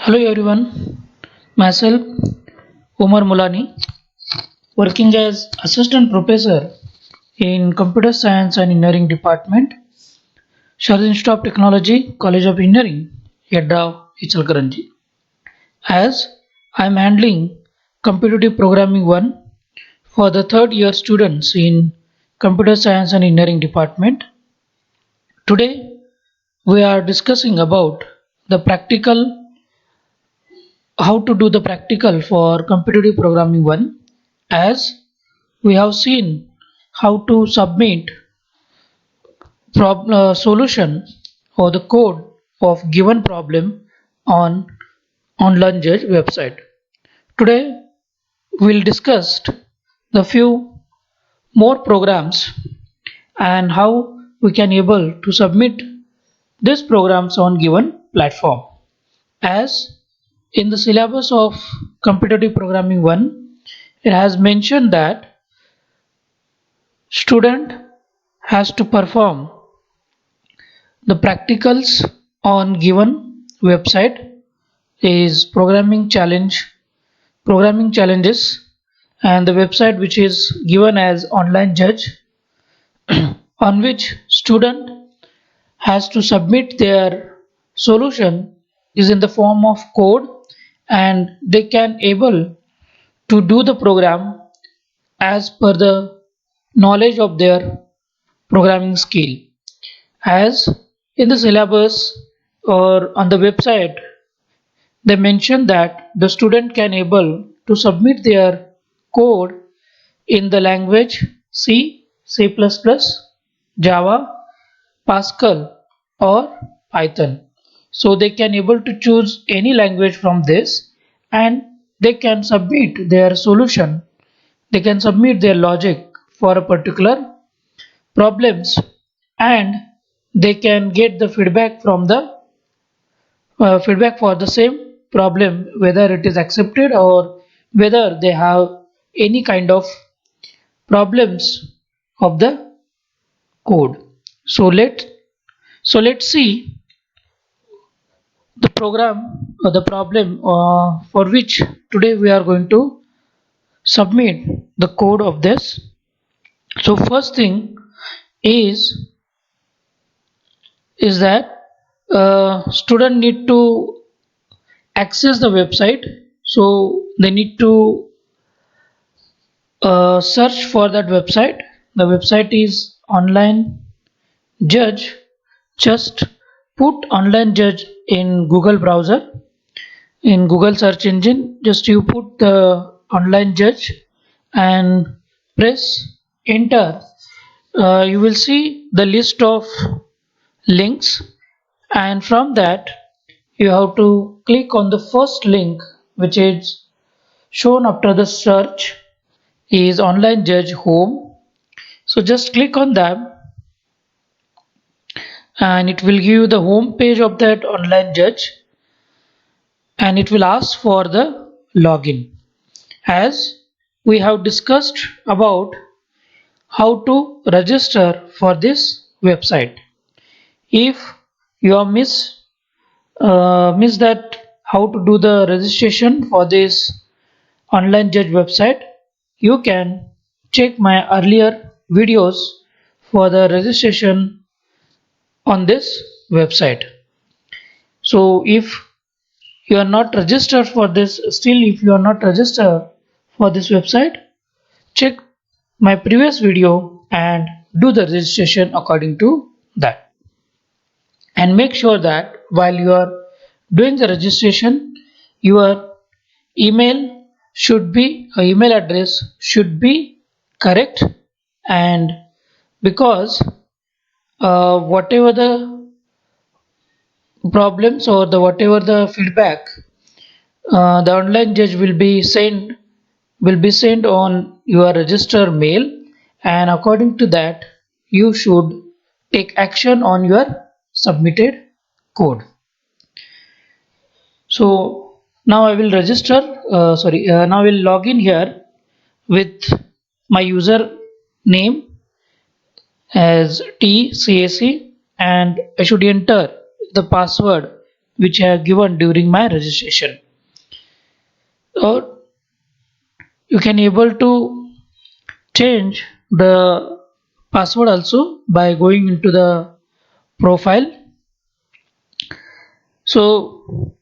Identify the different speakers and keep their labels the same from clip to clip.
Speaker 1: Hello everyone, myself Umar Mulani, working as assistant professor in Computer Science and Engineering Department, Shahid Institute of Technology, College of Engineering, Yadda, Ichalkaranji. As I am handling Competitive Programming 1 for the third year students in Computer Science and Engineering Department. Today we are discussing about the practical how to do the practical for competitive programming 1, as we have seen how to submit solution or the code of given problem on online judge website. Today we'll discuss the few more programs and how we can able to submit these programs on given platform. As in the syllabus of competitive programming 1, it has mentioned that student has to perform the practicals on given website is programming challenges, and the website which is given as online judge on which student has to submit their solution is in the form of code, and they can able to do the program as per the knowledge of their programming skill. As in the syllabus or on the website, they mention that the student can able to submit their code in the language C, C++, Java, Pascal or Python. So they can able to choose any language from this, and they can submit their solution. They can submit their logic for a particular problems, and they can get the feedback for the same problem, whether it is accepted or whether they have any kind of problems of the code. So let's see the program or the problem for which today we are going to submit the code of this. So first thing is is that student need to access the website. So they need to search for that website. The website is online judge. Just put online judge in Google browser, in Google search engine. Just you put the online judge and press enter. You will see the list of links, and from that you have to click on the first link which is shown after the search is online judge home. So just click on that, and it will give you the home page of that online judge, and it will ask for the login. As we have discussed about how to register for this website, if you are miss that how to do the registration for this online judge website, you can check my earlier videos for the registration on this website. So if you are not registered for this, still if you are not registered for this website, check my previous video and do the registration according to that. And make sure that while you are doing the registration, your email address should be correct, and because whatever the problems or the whatever the feedback, the online judge will be sent on your register mail, and according to that you should take action on your submitted code. So now I will register, now I will log in here with my user name as TCAC, and I should enter the password which I have given during my registration. Or you can able to change the password also by going into the profile. So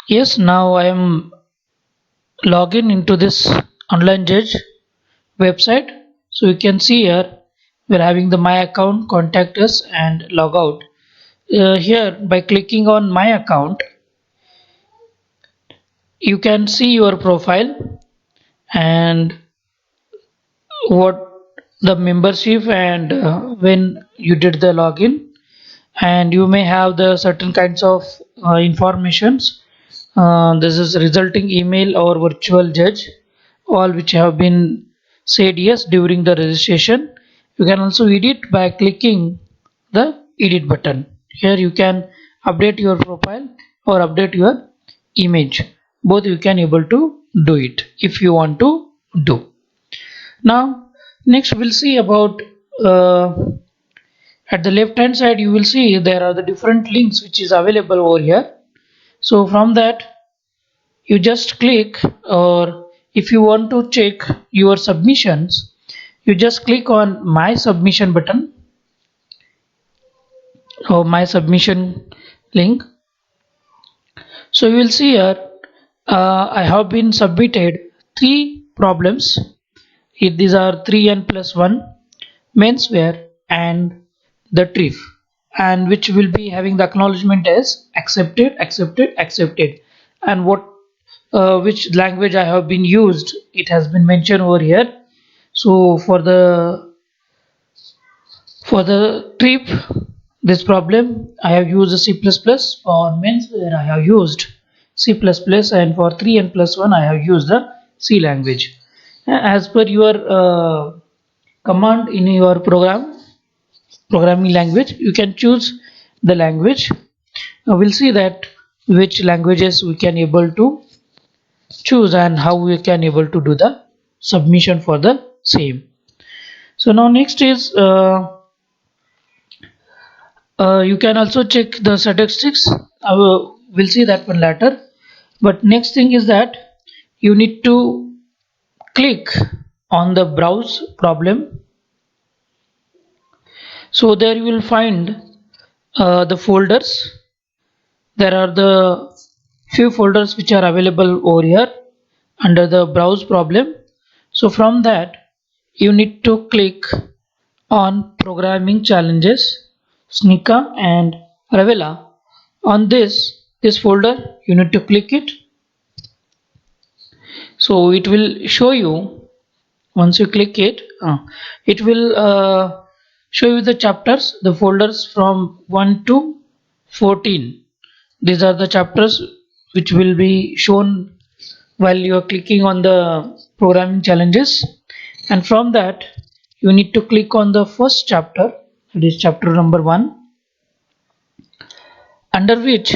Speaker 1: yes, now I am login into this online judge website. So you can see here we're having the my account, contact us, and log out. Here by clicking on my account, you can see your profile and what the membership and when you did the login, and you may have the certain kinds of informations. This is resulting email or virtual judge, all which have been said yes during the registration. You can also edit by clicking the edit button. Here you can update your profile or update your image. Both you can able to do it if you want to do. Now next we'll see about at the left hand side you will see there are the different links which is available over here. So from that you just click, or if you want to check your submissions, you just click on my submission button or my submission link. So you will see here I have been submitted three problems. These are 3n plus 1 menswear and the trip, and which will be having the acknowledgement as accepted, accepted, accepted, and what which language I have been used, it has been mentioned over here. So for the trip, this problem I have used C++. For menswear I have used C++, and for 3n plus 1 I have used the C language. As per your command in your programming language, you can choose the language. We'll see that which languages we can able to choose and how we can able to do the submission for the same. So now next is you can also check the statistics. We'll see that one later, but next thing is that you need to click on the browse problem. So there you will find the folders. There are the few folders which are available over here under the browse problem. So from that you need to click on programming challenges, Snika and Ravela. On this folder you need to click it. So it will show you, once you click it, it will show you the chapters, the folders from 1 to 14. These are the chapters which will be shown while you are clicking on the programming challenges, and from that you need to click on the first chapter, that is chapter number 1, under which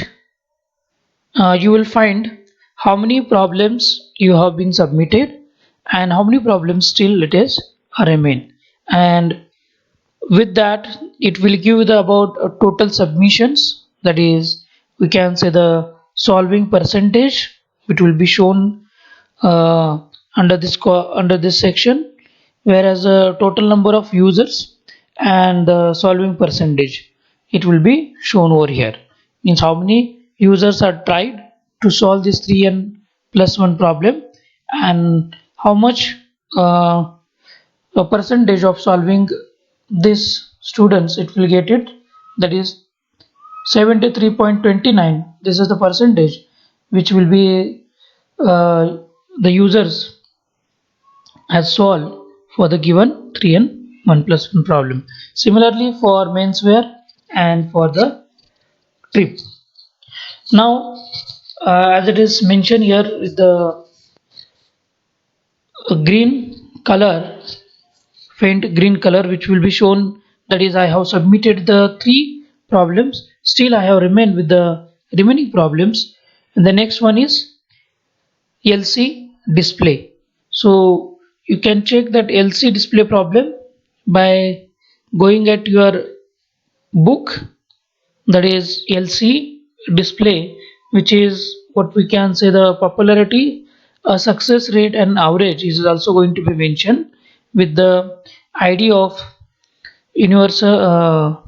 Speaker 1: you will find how many problems you have been submitted and how many problems still it is remain, and with that it will give you the about total submissions, that is we can say the solving percentage, which will be shown uh, under this section, whereas the total number of users and the solving percentage, it will be shown over here, means how many users are tried to solve this 3n plus 1 problem, and how much a percentage of solving this students it will get it, that is 73.29. This is the percentage which will be the users has solved for the given 3 and 1 plus 1 problem. Similarly for menswear and for the trip. Now as it is mentioned here with the green color, faint green color, which will be shown, that is I have submitted the three problems, still I have remained with the remaining problems, and the next one is LC display. So you can check that LC display problem by going at your book, that is LC display, which is what we can say the popularity, success rate and average is also going to be mentioned with the ID of universal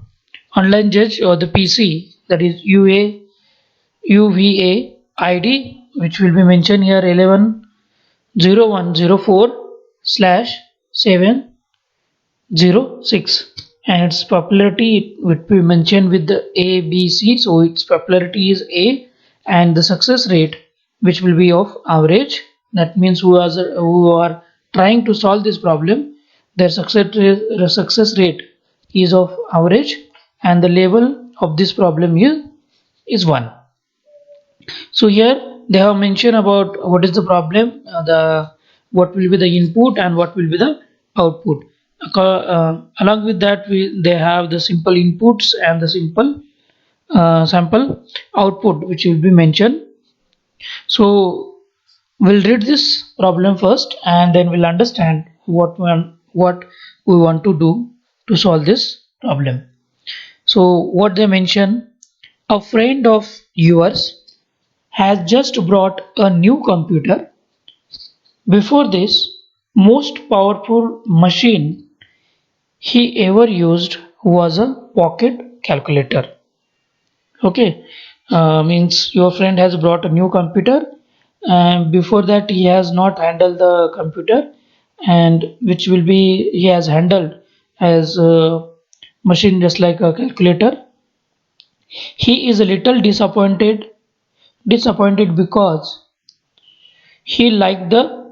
Speaker 1: online judge or the PC, that is UVA ID, which will be mentioned here 110104 slash 706, and its popularity would be mentioned with the ABC. So its popularity is A, and the success rate, which will be of average. That means who are trying to solve this problem, their success rate is of average, and the level of this problem is 1. So here they have mentioned about what is the problem, the what will be the input and what will be the output. Along with that, they have the simple inputs and the simple sample output, which will be mentioned. So we'll read this problem first, and then we'll understand what we want to do to solve this problem. So what they mention: a friend of yours has just brought a new computer. Before this, most powerful machine he ever used was a pocket calculator. Okay, means your friend has brought a new computer, and before that he has not handled the computer, and which will be he has handled as a machine just like a calculator. He is a little disappointed because he liked the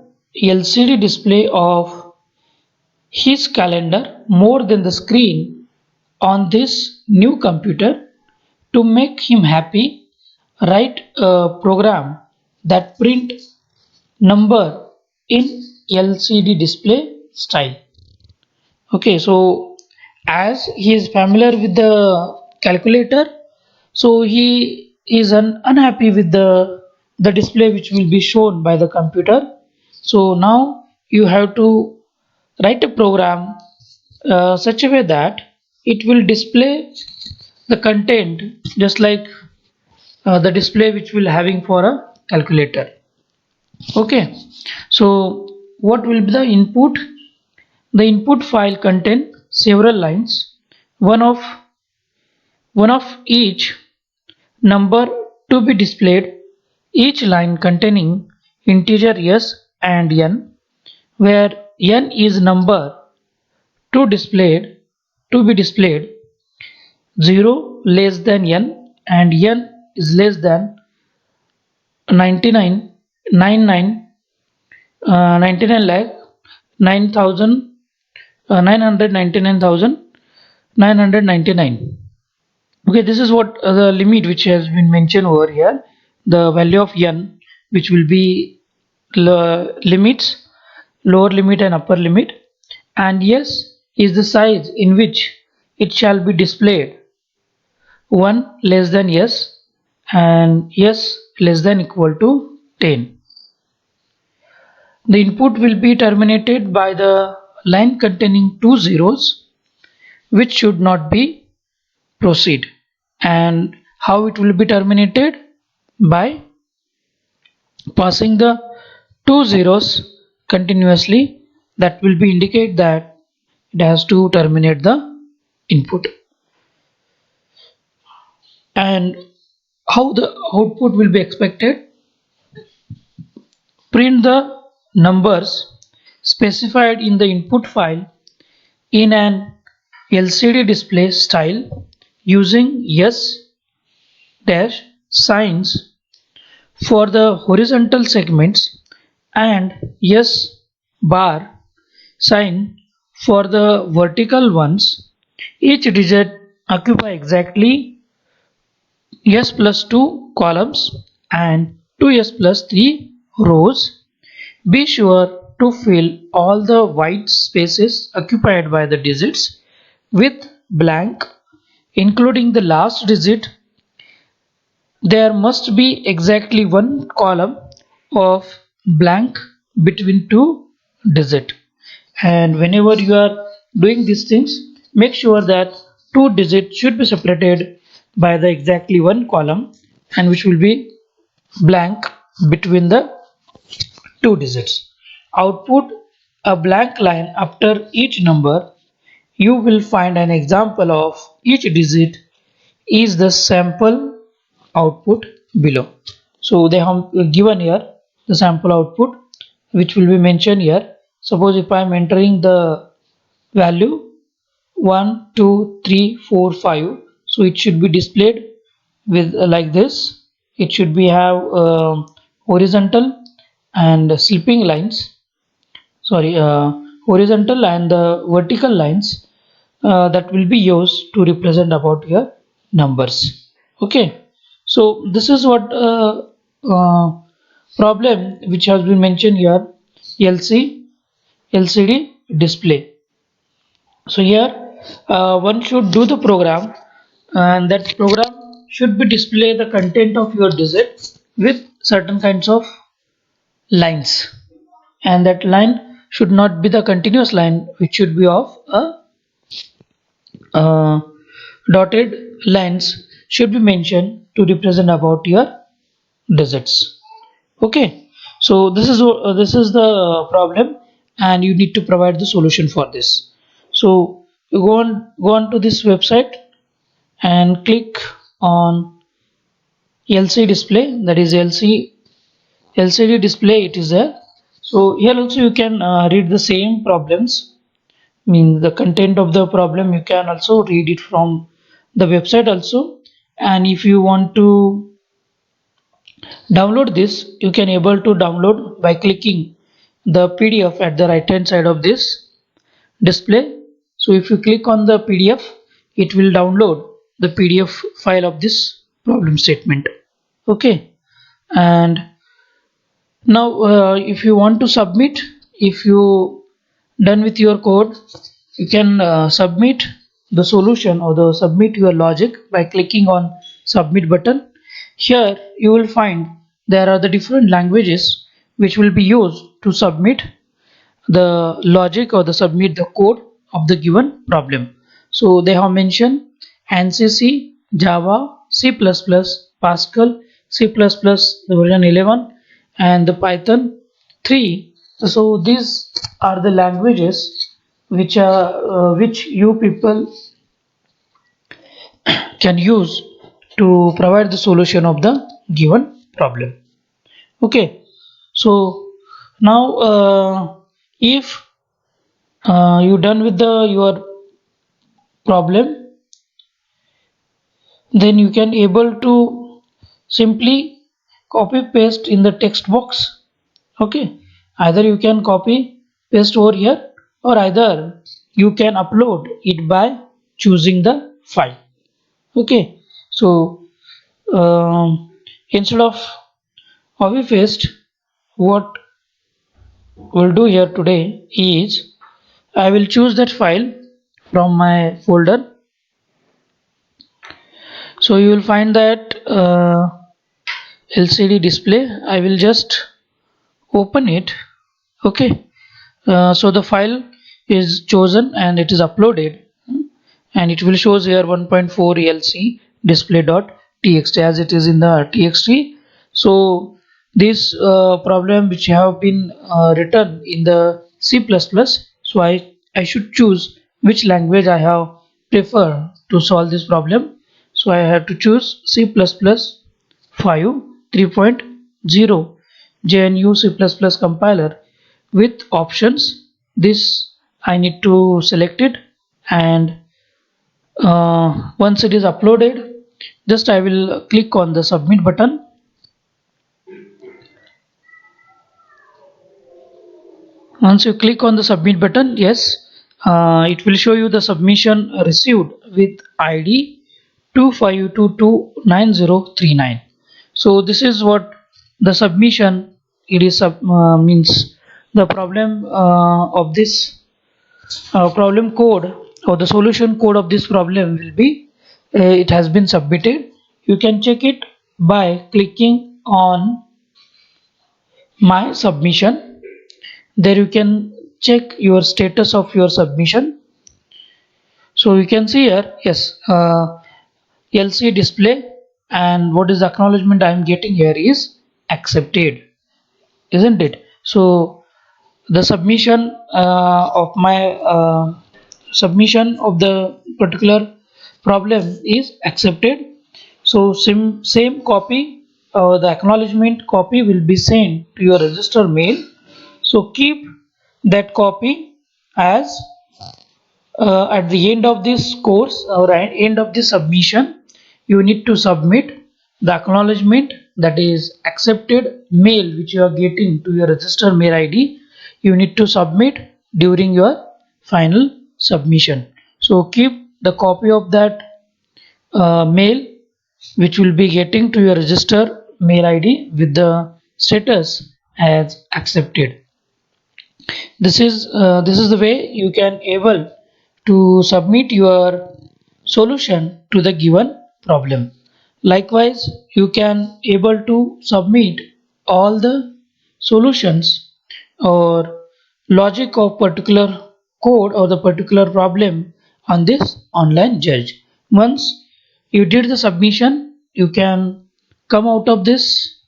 Speaker 1: LCD display of his calendar more than the screen on this new computer. To make him happy, write a program that print number in LCD display style. Okay, so as he is familiar with the calculator, so he is unhappy with the display which will be shown by the computer. So now you have to write a program such a way that it will display the content just like the display which will having for a calculator. Okay, so what will be the input? The input file contain several lines, one of one of each number to be displayed, each line containing integer s and n, where n is number to be displayed, 0 less than n and n is less than 99 99 lakh 9000 999,999. Okay, this is what the limit which has been mentioned over here, the value of n, which will be limits, lower limit and upper limit, and s is the size in which it shall be displayed, 1 less than s and s less than equal to 10. The input will be terminated by the line containing two zeros, which should not be proceed. And how it will be terminated? By passing the two zeros continuously, that will be indicate that it has to terminate the input. And how the output will be expected? Print the numbers specified in the input file in an LCD display style using S dash signs for the horizontal segments and S bar sign for the vertical ones. Each digit occupy exactly S plus 2 columns and 2s plus 3 rows. Be sure to fill all the white spaces occupied by the digits with blank, including the last digit. There must be exactly one column of blank between two digits. And whenever you are doing these things, make sure that two digits should be separated by the exactly one column, and which will be blank between the two digits. Output a blank line after each number. You will find an example of each digit is the sample output below. So they have given here the sample output which will be mentioned here. Suppose if I am entering the value 1, 2, 3, 4, 5, so it should be displayed with like this. It should be have horizontal and slipping lines, sorry, horizontal and the vertical lines that will be used to represent about your numbers. Okay, so this is what uh, problem which has been mentioned here, LCD display. So here one should do the program, and that program should be display the content of your digit with certain kinds of lines, and that line should not be the continuous line, which should be of a uh, dotted lines should be mentioned to represent about your digits. Okay, so this is the problem, and you need to provide the solution for this. So you go on to this website and click on LC display, that is LCD display, it is there. So here also you can read the same problems, mean the content of the problem you can also read it from the website also. And if you want to download this, you can able to download by clicking the PDF at the right hand side of this display. So if you click on the PDF, it will download the PDF file of this problem statement. Okay, and now if you want to submit, if you done with your code, you can submit the solution or the submit your logic by clicking on submit button. Here you will find there are the different languages which will be used to submit the logic or the submit the code of the given problem. So they have mentioned ANSYS, Java, C++, Pascal, C++, the version 11, and the Python 3. So these are the languages which you people can use to provide the solution of the given problem. Okay, so now if you done with the your problem, then you can able to simply copy paste in the text box. Okay, either you can copy paste over here, or either you can upload it by choosing the file. Okay, so instead of copy paste, what we'll do here today is I will choose that file from my folder. So you will find that LCD display. I will just open it. Okay, so the file is chosen and it is uploaded, and it will shows here 1.4 ELC display.txt as it is in the txt. So this problem which have been written in the C++, so I should choose which language I have prefer to solve this problem. So I have to choose C++ 5 3.0 JNU C++ compiler with options. This I need to select it, and once it is uploaded, just I will click on the submit button. Once you click on the submit button, yes, it will show you the submission received with ID 2522939. So this is what the submission it is means the problem of this problem code or the solution code of this problem will be it has been submitted. You can check it by clicking on my submission. There you can check your status of your submission. So you can see here, yes, LC display and what is the acknowledgement I am getting here is accepted, isn't it? So the submission of the particular problem is accepted. So same copy, the acknowledgement copy will be sent to your register mail. So keep that copy as at the end of this course or at end of the submission, you need to submit the acknowledgement, that is accepted mail which you are getting to your register mail ID. You need to submit during your final submission. So keep the copy of that mail which will be getting to your register mail ID with the status as accepted. This is the way you can able to submit your solution to the given problem. Likewise, you can able to submit all the solutions or logic of particular code or the particular problem on this online judge. Once you did the submission, you can come out of this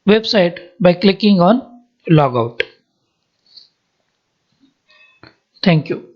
Speaker 1: website by clicking on logout. Thank you.